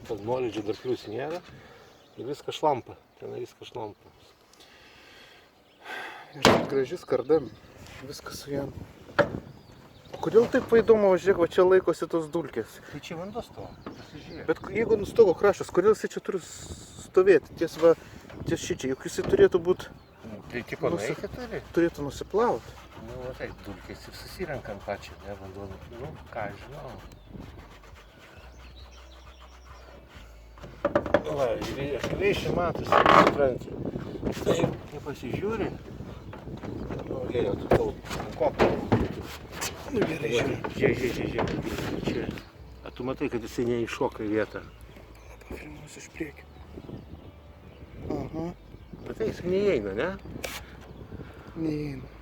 Tad nuolydžio dar plius nėra. Ir viskas šlampa. Ten viskas šlampa. Ir graži skarda. Viskas su jam. O kodėl taip įdomu, žiūrėk, va čia laikosi tos dulkės? Tai čia vanduo stovi. Pasižiūrėk. Bet jeigu nustogo kraštas, kodėl jisai čia turi stovėti? Ties šičia, juk jisai turėtų būti... Tai tipo nueikį turi? Turėtų nusiplauti. Nu, tai dulkės ir susirenkam pačią, ne, vanduo. Nu, ką žinau. Va, akivaizdžiai matosi, supranti. Tai, kai pasižiūri, nu, vėjo, tu tau kopą. Nu, gerai, Žiūrėk, čia. A tu matai, kad jisai neiššoka į vietą. Pafilmuosiu iš priekio. Aha. Bet tai jis neįeina, ne? Neįeina.